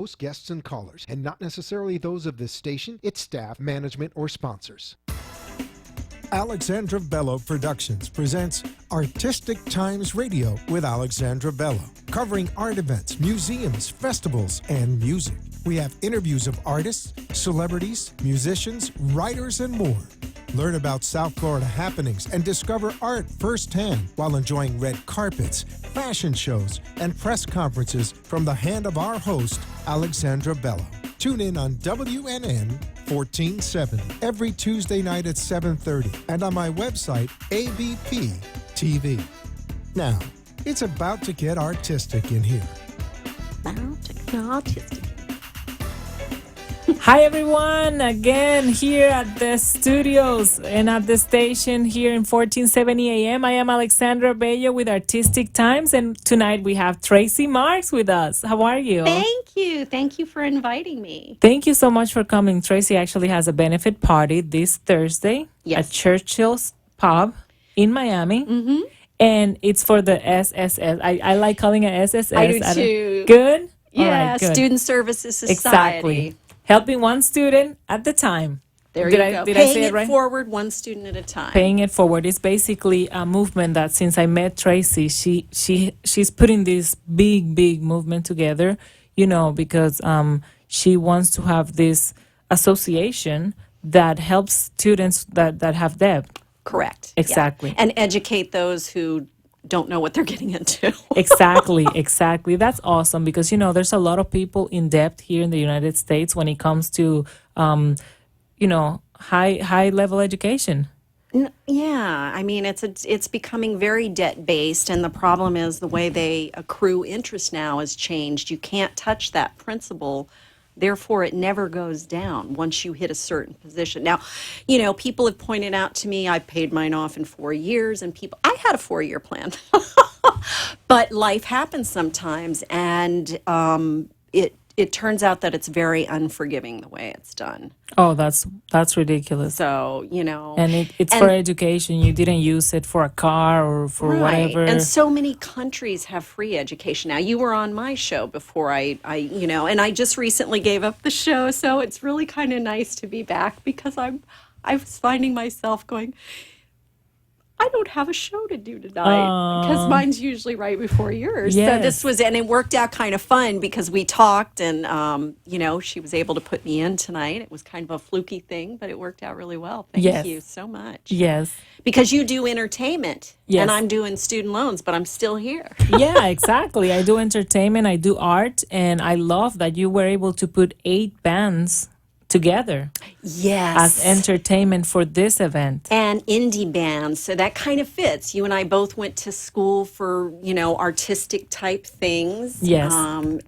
Host guests and callers, and not necessarily those of this station, its staff, management, or sponsors. Alexandra Bello Productions presents Artistic Times Radio with Alexandra Bello, covering art events, museums, festivals, and music. We have interviews of artists, celebrities, musicians, writers, and more. Learn about South Florida happenings and discover art firsthand while enjoying red carpets, fashion shows, and press conferences from the hand of our host, Alexandra Bello. Tune in on WNN 1470 every Tuesday night at 7:30 and on my website, ABP TV. Now, it's about to get artistic in here. About to get artistic. Hi everyone, again here at the studios and at the station here in 1470 AM. I am Alexandra Bello with Artistic Times, and tonight we have Tracy Marks with us. How are you? Thank you. Thank you for inviting me. Thank you so much for coming. Tracy actually has a benefit party this Thursday at Churchill's Pub in Miami. Mm-hmm. And it's for the SSS. I like calling it SSS. I do too. Good? Yeah, all right, good. Student Services Society. Exactly. Helping one student at the time. There you go. Did Paying I say it right? forward one student at a time. Paying it forward is basically a movement that since I met Tracy, she's putting this big movement together, because she wants to have this association that helps students that have debt. Correct. Exactly. Yeah. And educate those who don't know what they're getting into. Exactly. That's awesome because, there's a lot of people in debt here in the United States when it comes to, high level education. Yeah, I mean, it's becoming very debt-based, and the problem is the way they accrue interest now has changed. You can't touch that principal. Therefore, it never goes down once you hit a certain position. Now, people have pointed out to me, I paid mine off in 4 years, and I had a 4-year plan. But life happens sometimes, and it turns out that it's very unforgiving the way it's done. Oh, that's ridiculous. So, And it's for education. You didn't use it for a car or for whatever. And so many countries have free education now. You were on my show before and I just recently gave up the show. So it's really kind of nice to be back because I was finding myself going, I don't have a show to do tonight because mine's usually right before yours. Yes. So and it worked out kind of fun because we talked and, she was able to put me in tonight. It was kind of a fluky thing, but it worked out really well. Thank you so much. Yes. Because you do entertainment and I'm doing student loans, but I'm still here. Yeah, exactly. I do entertainment, I do art, and I love that you were able to put 8 bands together as entertainment for this event. And indie bands, so that kind of fits. You and I both went to school for, artistic type things. Yes. And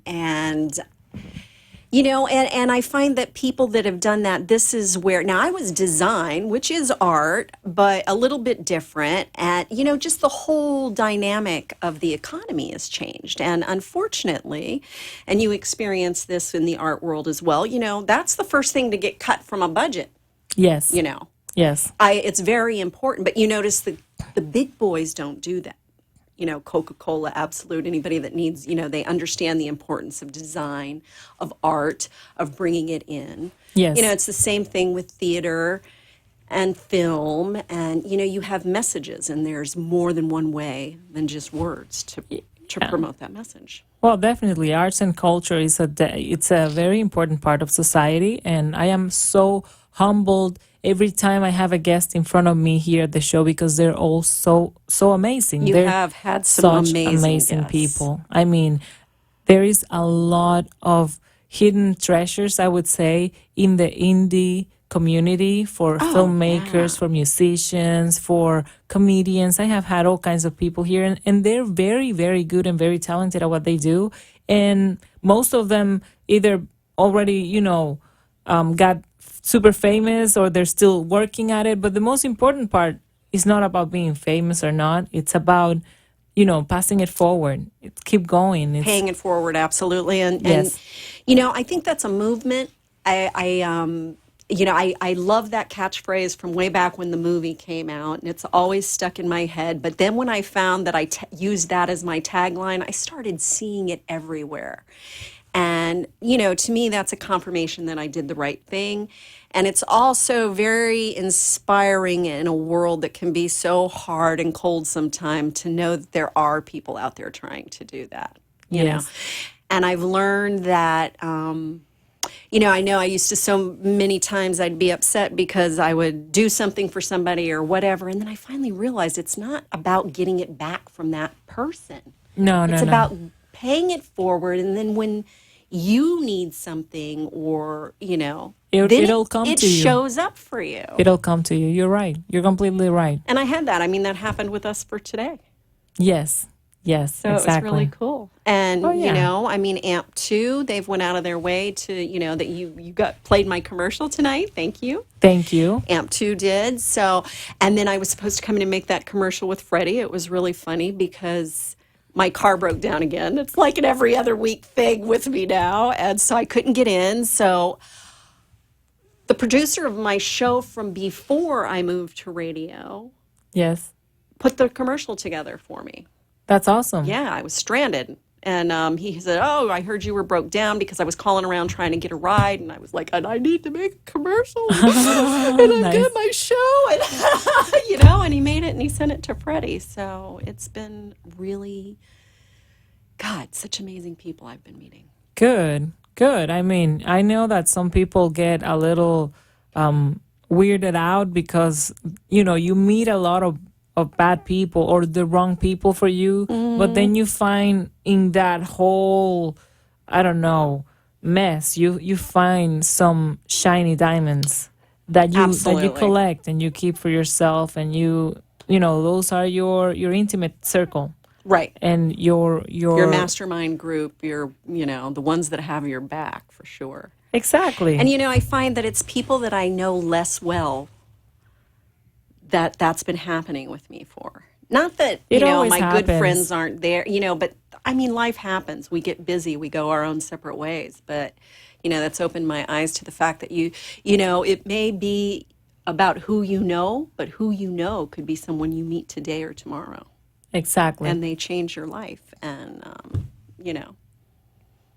I find that people that have done that, this is where, now I was design, which is art, but a little bit different. And, just the whole dynamic of the economy has changed. And unfortunately, and you experience this in the art world as well, that's the first thing to get cut from a budget. Yes. Yes. It's very important, but you notice the big boys don't do that. Coca-Cola, Absolute, anybody that needs, they understand the importance of design, of art, of bringing it in. Yes. It's the same thing with theater and film, and, you have messages, and there's more than one way than just words to promote that message. Well, definitely, arts and culture it's a very important part of society, and I am so humbled every time I have a guest in front of me here at the show because they're all so amazing. You they're have had some amazing guests. people. I mean, there is a lot of hidden treasures, I would say, in the indie community for filmmakers, for musicians, for comedians. I have had all kinds of people here, and they're very, very good and very talented at what they do. And most of them either already, got super famous or they're still working at it. But the most important part is not about being famous or not. It's about, passing it forward. Keep going. Paying it forward, absolutely. And I think that's a movement. I love that catchphrase from way back when the movie came out, and it's always stuck in my head. But then when I found that I used that as my tagline, I started seeing it everywhere. And, to me, that's a confirmation that I did the right thing. And it's also very inspiring in a world that can be so hard and cold sometimes to know that there are people out there trying to do that, Yes. And I've learned that, I know I used to so many times I'd be upset because I would do something for somebody or whatever. And then I finally realized it's not about getting it back from that person. No, no, It's no. about paying it forward. And then when you need something or, then It'll come it to you. shows up for you. It'll come to you. You're right. You're completely right. And I had that. I mean, that happened with us for today. Yes. Yes, So exactly. it was really cool. And, Oh, yeah. I mean, AMP 2, they've went out of their way to, that you played my commercial tonight. Thank you. Thank you. AMP 2 did. So, and then I was supposed to come in and make that commercial with Freddie. It was really funny because my car broke down again. It's like an every other week thing with me now. And so I couldn't get in. So the producer of my show from before I moved to radio Yes. put the commercial together for me. That's awesome. Yeah, I was stranded. And he said, "Oh, I heard you were broke down because I was calling around trying to get a ride." And I was like, "And I need to make a commercial. And I've Nice. got my show." And, and he made it and he sent it to Freddie. So it's been really, God, such amazing people I've been meeting. Good. Good. I mean, I know that some people get a little weirded out because, you meet a lot of bad people or the wrong people for you, but then you find in that whole, I don't know, mess, you find some shiny diamonds that you Absolutely. collect and you keep for yourself, and those are your intimate circle Right. and your Mastermind group, the ones that have your back for sure. exactly. And, I find that it's people that I know less well that's been happening with me for. Not that, It always my good happens. friends aren't there, but I mean, life happens. We get busy, we go our own separate ways. But, that's opened my eyes to the fact that it may be about who you know, but who you know could be someone you meet today or tomorrow. Exactly. And they change your life. And,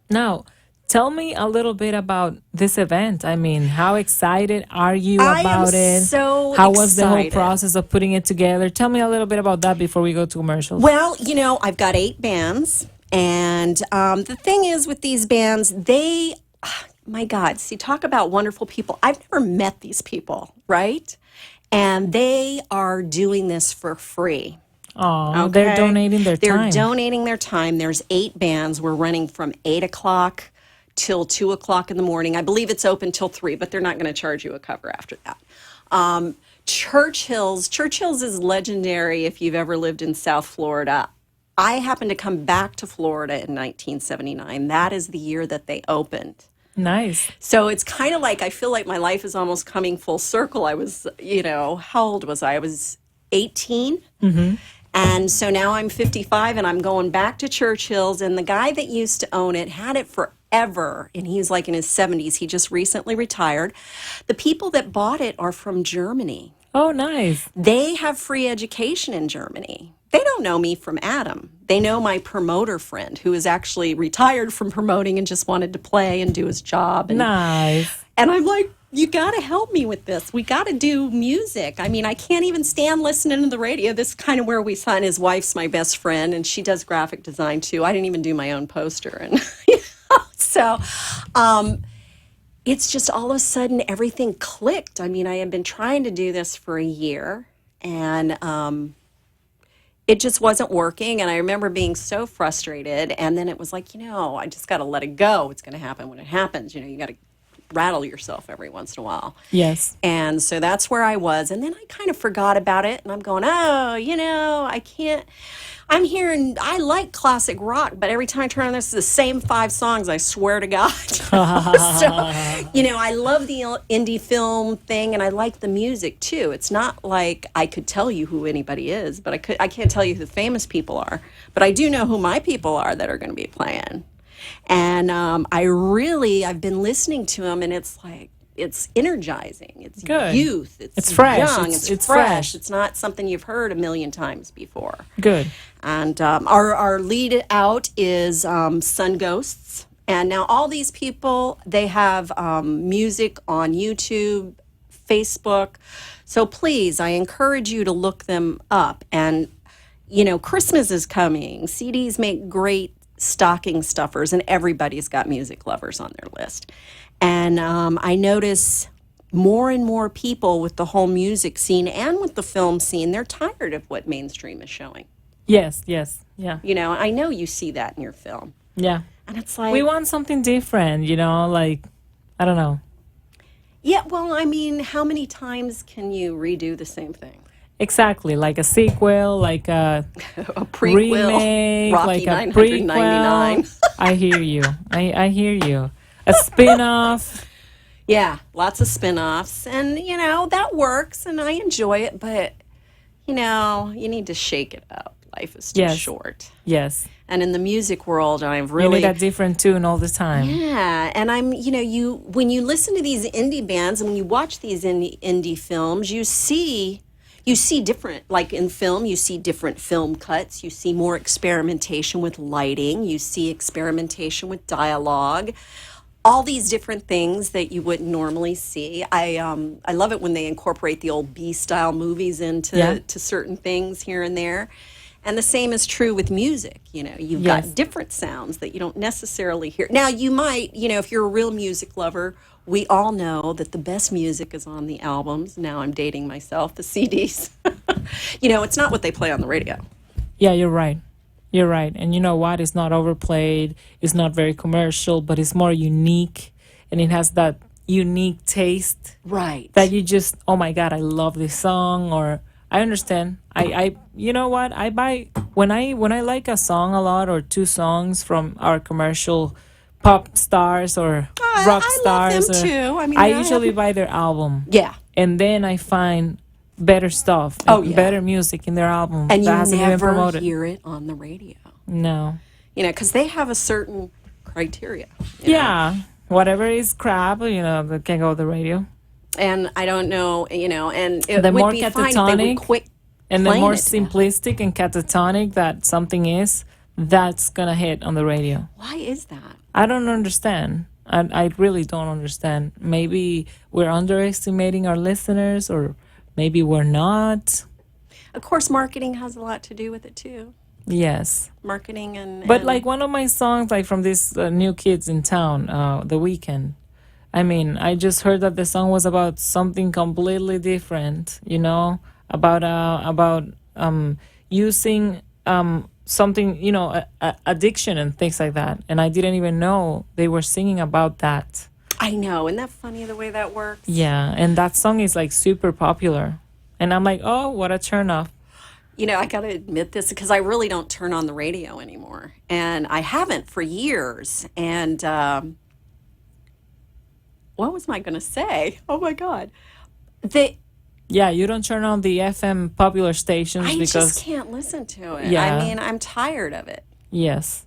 Now, tell me a little bit about this event. I mean, how excited are you I am about it? so How was the whole excited. process of putting it together? Tell me a little bit about that before we go to commercials. Well, I've got 8 bands. And the thing is with these bands, my God, see, talk about wonderful people. I've never met these people, right? And they are doing this for free. Oh, they're Okay? donating their They're time. donating their time. There's 8 bands. We're running from 8 o'clock till 2 o'clock in the morning. I believe it's open till 3, but they're not going to charge you a cover after that. Churchill's is legendary if you've ever lived in South Florida. I happened to come back to Florida in 1979. That is the year that they opened. Nice. So it's kind of like, I feel like my life is almost coming full circle. I was, how old was I? I was 18. And so now I'm 55 and I'm going back to Churchill's. And the guy that used to own it had it forever. And he's like in his 70s. He just recently retired. The people that bought it are from Germany. Oh, nice. They have free education in Germany. They don't know me from Adam. They know my promoter friend who is actually retired from promoting and just wanted to play and do his job. Nice. And I'm like, you got to help me with this. We got to do music. I mean, I can't even stand listening to the radio. This is kind of where we sign. His wife's my best friend, and she does graphic design too. I didn't even do my own poster. And so it's just all of a sudden everything clicked. I mean, I had been trying to do this for a year, and it just wasn't working. And I remember being so frustrated. And then it was like, I just got to let it go. It's going to happen when it happens. You got to rattle yourself every once in a while. Yes. And so that's where I was. And then I kind of forgot about it. And I'm going, I can't. I'm hearing, I like classic rock, but every time I turn on this, is the same 5 songs, I swear to God. So, I love the indie film thing, and I like the music too. It's not like I could tell you who anybody is, but I can't tell you who the famous people are. But I do know who my people are that are going to be playing. And I've been listening to them, and it's like, it's energizing. It's Good. youth. It's fresh. Young. It's It's fresh. fresh. It's not something you've heard a million times before. Good. And our lead out is Sun Ghosts. And now all these people, they have music on YouTube, Facebook. So please, I encourage you to look them up. And, Christmas is coming. CDs make great stocking stuffers, and everybody's got music lovers on their list. And I notice more and more people with the whole music scene and with the film scene, they're tired of what mainstream is showing. Yes, yes, yeah, I know you see that in your film. yeah. And it's like, We want something different, like, I don't know. yeah, well, I mean, how many times can you redo the same thing? Exactly, like a sequel, like a A prequel, remake, Rocky like a 999. prequel. I hear you. I hear you. A spin-off. Yeah, lots of spin-offs. And, that works and I enjoy it, but, you need to shake it up. Life is too Yes. short. Yes. And in the music world, I've You really need a different tune all the time. Yeah, and when you listen to these indie bands and when you watch these indie films, you see different, like in film, you see different film cuts, you see more experimentation with lighting, you see experimentation with dialogue, all these different things that you wouldn't normally see. I love it when they incorporate the old B-style movies into Yeah. to certain things here and there. And the same is true with music. You've Yes. got different sounds that you don't necessarily hear. Now, you might, if you're a real music lover, we all know that the best music is on the albums. Now I'm dating myself, the CDs. It's not what they play on the radio. Yeah, you're right. You're right. And you know what? It's not overplayed. It's not very commercial, but it's more unique. And it has that unique taste Right. that you just, oh my God, I love this song. Or I understand. You know what? I buy, when I like a song a lot or two songs from our commercial pop stars or rock I love stars. them too. I mean, I I usually have- buy their album. Yeah. And then I find better stuff, Oh, yeah. better music in their album And that you hasn't been never promoted. hear it on the radio. No. Because they have a certain criteria. you know? Yeah. Whatever is crap, that can go on the radio. And I don't know, and it The would more be fine if they would catatonic quit And the playing more it now. simplistic and catatonic that something is, that's going to hit on the radio. Why is that? I don't understand. I really don't understand. Maybe we're underestimating our listeners, or maybe we're not. Of course, marketing has a lot to do with it too. Yes. Marketing and But like one of my songs, like from this New Kids in Town, The Weekend. I mean, I just heard that the song was about something completely different, about using something, addiction and things like that. And I didn't even know they were singing about that. I know, isn't that funny the way that works? Yeah, and that song is like super popular. And I'm like, oh, what a turn off. I got to admit this because I really don't turn on the radio anymore. And I haven't for years. And what was I going to say? Oh, my God. Yeah, you don't turn on the FM popular stations I because just can't listen to it. Yeah. I mean, I'm tired of it. yes.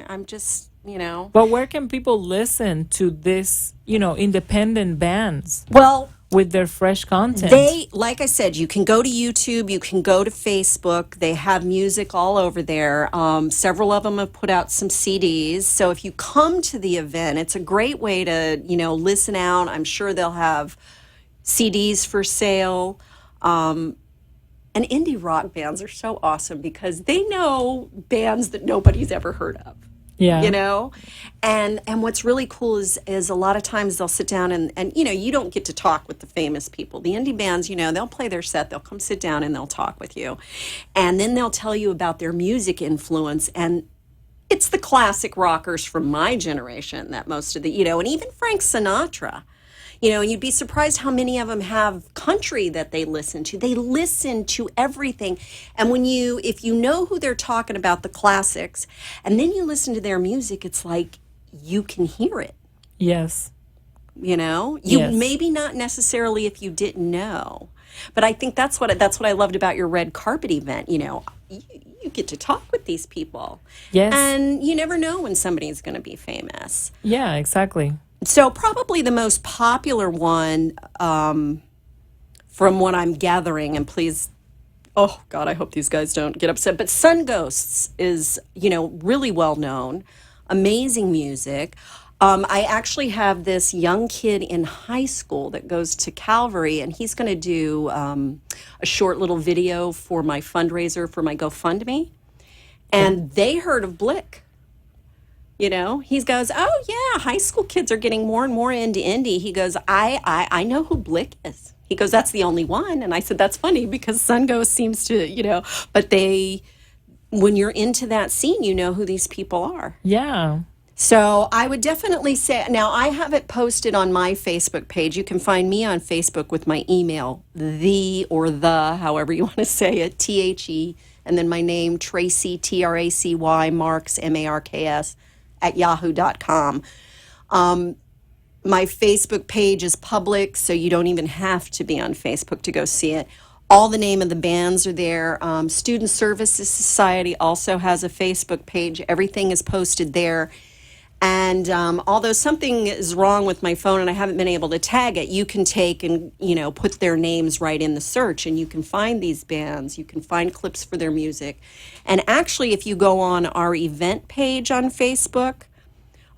I'm just, But where can people listen to this, independent bands Well, with their fresh content? they, like I said, you can go to YouTube, you can go to Facebook. They have music all over there. Several of them have put out some CDs. So if you come to the event, it's a great way to, listen out. I'm sure they'll have CDs for sale. And indie rock bands are so awesome because they know bands that nobody's ever heard of. Yeah. And what's really cool is a lot of times they'll sit down and you don't get to talk with the famous people. The indie bands, they'll play their set, they'll come sit down and they'll talk with you. And then they'll tell you about their music influence. And it's the classic rockers from my generation that most of the, and even Frank Sinatra. And you'd be surprised how many of them have country that they listen to. They listen to everything. And if you know who they're talking about, the classics, and then you listen to their music, it's like you can hear it. Yes. You maybe not necessarily if you didn't know. But I think that's what I loved about your red carpet event. You get to talk with these people. Yes. And you never know when somebody's going to be famous. Yeah, exactly. So probably the most popular one, from what I'm gathering, and please, oh God, I hope these guys don't get upset, but Sun Ghosts is, really well known. amazing music. I actually have this young kid in high school that goes to Calvary, and he's going to do a short little video for my fundraiser for my GoFundMe. And they heard of Blick. You know, he goes, oh yeah, high school kids are getting more and more into indie. He goes, I know who Blick is. He goes, that's the only one. And I said, that's funny because Sunghost seems to, but when you're into that scene, you know who these people are. Yeah. So I would definitely say, now I have it posted on my Facebook page. You can find me on Facebook with my email, however you want to say it, THE, and then my name, Tracy, TRACY, Marks, MARKS, at yahoo.com. My Facebook page is public, so you don't even have to be on Facebook to go see it. All the name of the bands are there. Student Services Society also has a Facebook page. Everything is posted there. And although something is wrong with my phone and I haven't been able to tag it, you can take and, put their names right in the search and you can find these bands. You can find clips for their music. And actually, if you go on our event page on Facebook,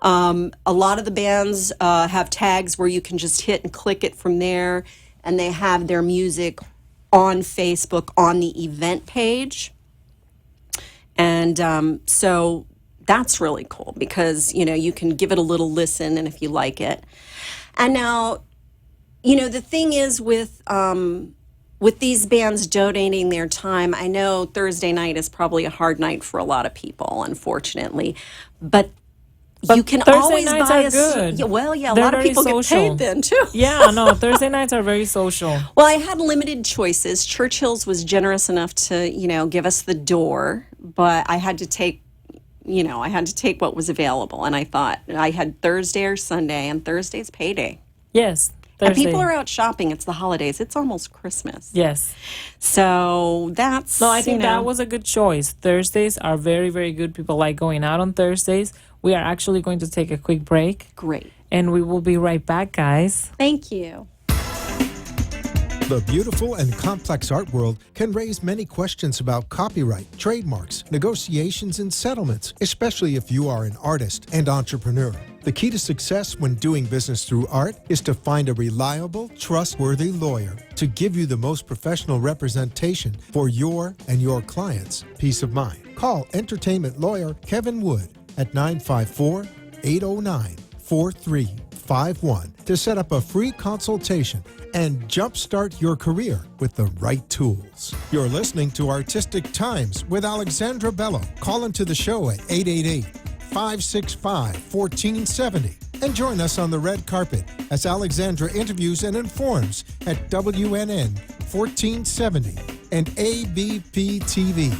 a lot of the bands have tags where you can just hit and click it from there. And they have their music on Facebook on the event page. And so that's really cool because, you can give it a little listen and if you like it. And now, the thing is with these bands donating their time, I know Thursday night is probably a hard night for a lot of people, unfortunately, but you can Thursday always nights buy are good. a lot They're of very people social. get paid then too. Yeah, no, Thursday nights are very social. Well, I had limited choices. Churchill's was generous enough to, give us the door, but I had to take what was available. And I thought I had Thursday or Sunday, and Thursday's payday. Yes, And Thursday. people are out shopping. It's the holidays. It's almost Christmas. Yes. So that's, No, I think that was a good choice. Thursdays are very, very good. People like going out on Thursdays. We are actually going to take a quick break. great. And we will be right back, guys. Thank you. The beautiful and complex art world can raise many questions about copyright, trademarks, negotiations, and settlements, especially if you are an artist and entrepreneur. The key to success when doing business through art is to find a reliable, trustworthy lawyer to give you the most professional representation for your and your clients' peace of mind. Call entertainment lawyer Kevin Wood at 954-809-4351 to set up a free consultation and jumpstart your career with the right tools. You're listening to Artistic Times with Alexandra Bello. Call into the show at 888-565-1470 and join us on the red carpet as Alexandra interviews and informs at WNN 1470 and ABP TV.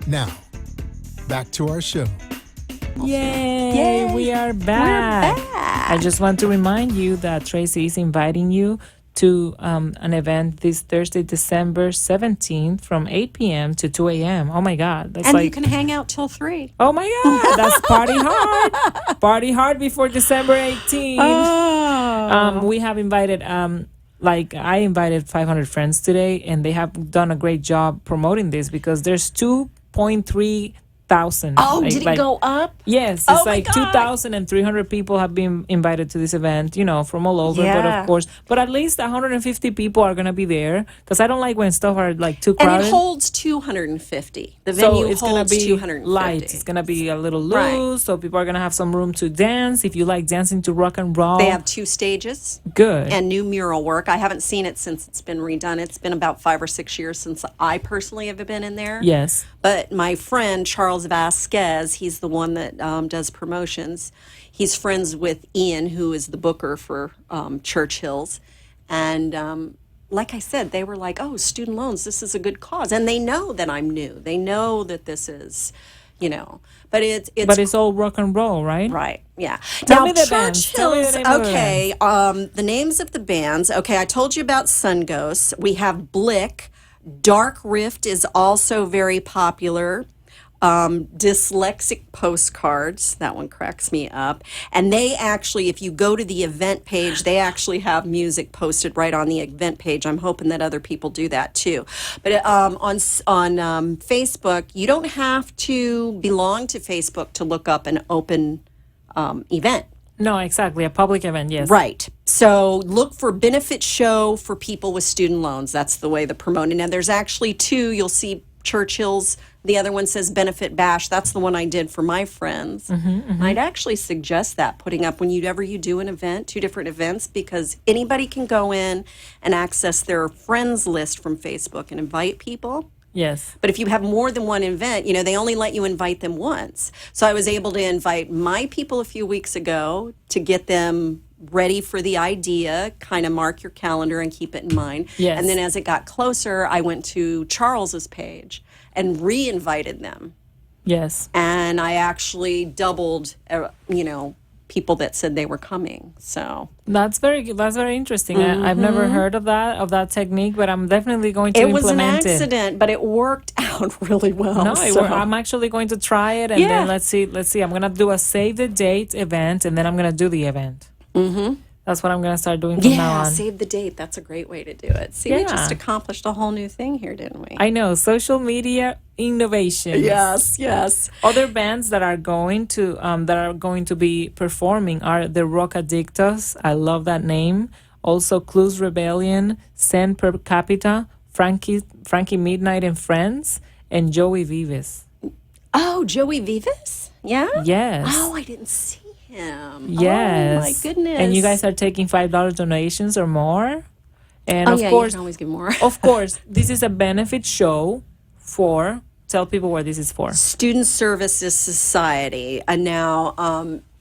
Now, back to our show. Yay! We are back. We're back. I just want to remind you that Tracy is inviting you to an event this Thursday, December 17th from 8 p.m. to 2 a.m. Oh my God. That's And you can hang out till 3. Oh my God. That's party hard. Party hard before December 18th. Oh. We have invited, I invited 500 friends today, and they have done a great job promoting this because there's 2.3 thousand. Oh, did it go up? Yes, Oh it's my like God. 2,300 people have been invited to this event, from all over. But Yeah. of course, at least 150 people are gonna be there because I don't like when stuff are like too crowded. And it holds 250. The so venue it's gonna holds be 250. light. It's gonna be a little loose, Right. so people are gonna have some room to dance. If you like dancing to rock and roll, They have 2 stages good. and new mural work. I haven't seen it since it's been redone. It's been about 5 or 6 years since I personally have been in there. Yes. But my friend, Charles Vasquez, he's the one that does promotions. He's friends with Ian, who is the booker for Churchill's. And like I said, they were like, oh, student loans, this is a good cause. And they know that I'm new. They know that this is, but But it's all rock and roll, right? right, yeah. Tell Now, me the bands. Tell me the Churchill's, name of the okay, the names of the bands. Okay, I told you about Sunghost. We have Blick. Dark Rift is also very popular. dyslexic postcards. That one cracks me up. And they actually, if you go to the event page, they actually have music posted right on the event page. I'm hoping that other people do that too. But on Facebook, you don't have to belong to Facebook to look up an open event. No, exactly. A public event, yes. Right. So look for benefit show for people with student loans. That's the way they're promoting. And there's actually two. You'll see Churchill's. The other one says benefit bash. That's the one I did for my friends. I'd actually suggest that, putting up whenever you do an event, 2 different events, because anybody can go in and access their friends list from Facebook and invite people. Yes. But if you have more than one event, they only let you invite them once. So I was able to invite my people a few weeks ago to get them ready for the idea, kind of mark your calendar and keep it in mind. Yes. And then as it got closer, I went to Charles's page and re-invited them. Yes. And I actually doubled, people that said they were coming. So That's very interesting. I've never heard of that technique, but I'm definitely going to it was an implement it. accident, but it worked out really well. No, so. I'm actually going to try it, and then let's see. I'm gonna do a save the date event, and then I'm gonna do the event. That's what I'm gonna start doing from now Yeah, on. save the date. That's a great way to do it. See, we just accomplished a whole new thing here, didn't we? I know, social media innovation. Yes. Other bands that are going to be performing are the Rockadictos. I love that name. Also, Clues Rebellion, Send Per Capita, Frankie Midnight and Friends, and Joey Vives. Oh, Joey Vivas? Yeah? Yes. Oh, I didn't see him. Yes. Oh, my goodness. And you guys are taking $5 donations or more. And of you course, can always give more. of course, this is a benefit show for, tell people what this is for. Student Services Society. And now,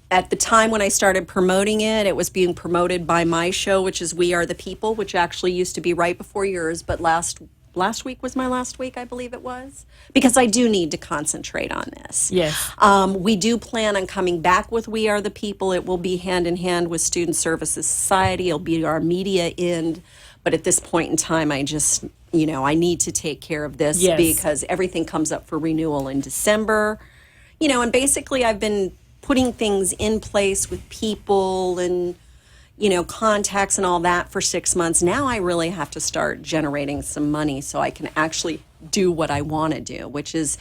at the time when I started promoting it, it was being promoted by my show, which is We Are the People, which actually used to be right before yours, but last week was my last week, I believe it was, because I do need to concentrate on this. Yes. We do plan on coming back with We Are the People. It will be hand in hand with Student Services Society. It'll be our media end. But at this point in time, I just, I need to take care of this because everything comes up for renewal in December. And basically I've been putting things in place with people and contacts and all that for 6 months. Now I really have to start generating some money so I can actually do what I want to do, which is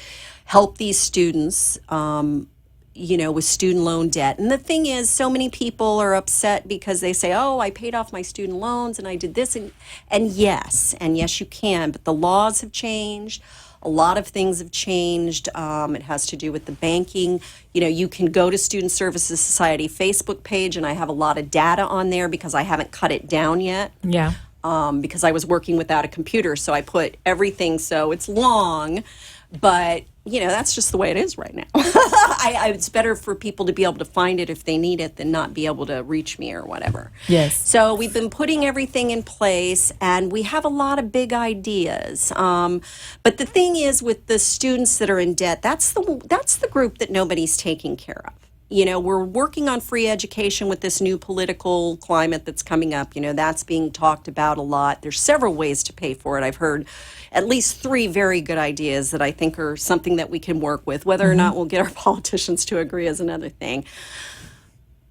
help these students, with student loan debt. And the thing is, so many people are upset because they say, oh, I paid off my student loans and I did this. And yes, you can, but the laws have changed. A lot of things have changed. It has to do with the banking. You can go to Student Services Society Facebook page, and I have a lot of data on there because I haven't cut it down yet. Yeah. Because I was working without a computer, so I put everything, so it's long, but that's just the way it is right now. It's better for people to be able to find it if they need it than not be able to reach me or whatever. Yes. So we've been putting everything in place, and we have a lot of big ideas. But the thing is, with the students that are in debt, that's the group that nobody's taking care of. We're working on free education with this new political climate that's coming up. That's being talked about a lot. There's several ways to pay for it. I've heard at least 3 very good ideas that I think are something that we can work with. Whether or not we'll get our politicians to agree is another thing.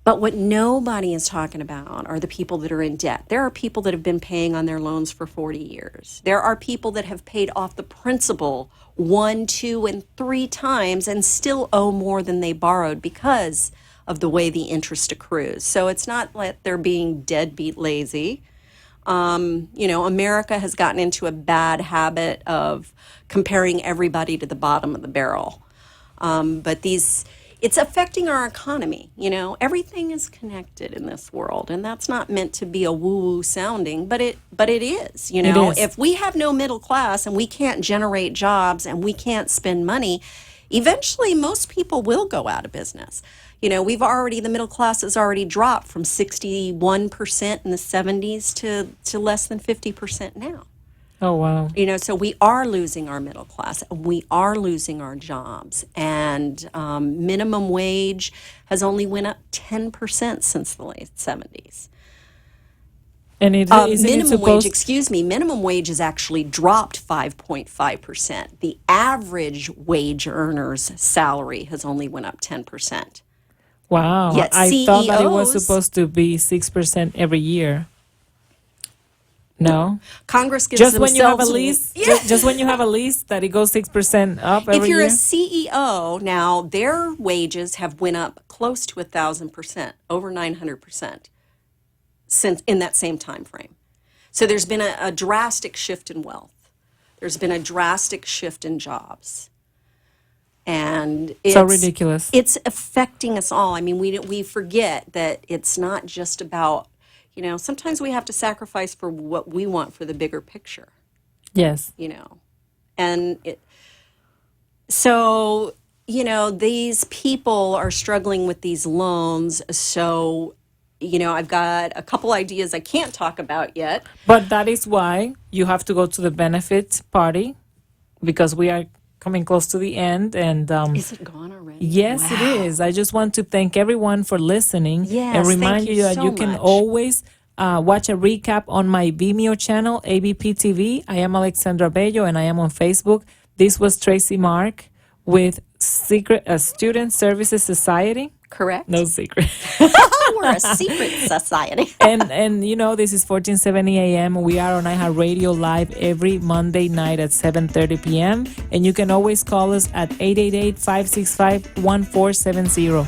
But what nobody is talking about are the people that are in debt. There are people that have been paying on their loans for 40 years. There are people that have paid off the principal 1, 2, and 3 times and still owe more than they borrowed because of the way the interest accrues. So it's not like they're being deadbeat lazy. America has gotten into a bad habit of comparing everybody to the bottom of the barrel. But it's affecting our economy. Everything is connected in this world, and that's not meant to be a woo-woo sounding, but it is. It is. If we have no middle class and we can't generate jobs and we can't spend money, eventually most people will go out of business. The middle class has already dropped from 61% in the 70s to less than 50% now. Oh, wow. So we are losing our middle class. We are losing our jobs. And minimum wage has only went up 10% since the late 70s. And isn't it Minimum wage, supposed? excuse me, minimum wage has actually dropped 5.5%. The average wage earner's salary has only went up 10%. Wow, Yet I thought that it was CEOs, supposed to be 6% every year. No, Congress gives just when you have a themselves lease, just when you have a lease, that it goes 6% up if every you're year. a CEO now, their wages have went up close to 1,000%, over 900% since in that same time frame. So there's been a drastic shift in wealth. There's been a drastic shift in jobs, and So ridiculous. it's affecting us all. I mean, we forget that it's not just about, sometimes we have to sacrifice for what we want for the bigger picture, Yes. and so, these people are struggling with these loans. So, I've got a couple ideas I can't talk about yet. But that is why you have to go to the benefit party, because we are coming close to the end. And Is it gone already? yes, it Wow. is. I just want to thank everyone for listening Yes, and thank remind you you that so you can much. always watch a recap on my Vimeo channel, ABP TV. I am Alexandra Bello and I am on Facebook. This was Tracy Mark with Student Services Society. Correct? No secret. We're a secret society. and this is 1470 AM. We are on iHeartRadio live every Monday night at 7:30 p.m. And you can always call us at 888-565-1470.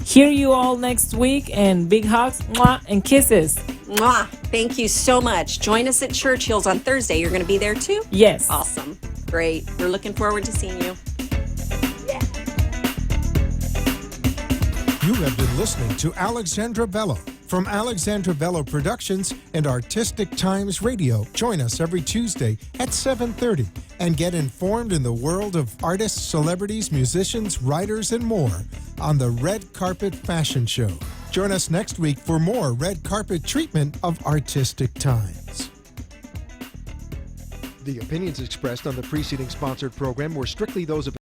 Hear you all next week, and big hugs, mwah, and kisses. Mwah. Thank you so much. Join us at Church Hills on Thursday. You're going to be there too? Yes. Awesome. Great. We're looking forward to seeing you. You have been listening to Alexandra Bello from Alexandra Bello Productions and Artistic Times Radio. Join us every Tuesday at 7:30 and get informed in the world of artists, celebrities, musicians, writers, and more on the Red Carpet Fashion Show. Join us next week for more red carpet treatment of Artistic Times. The opinions expressed on the preceding sponsored program were strictly those of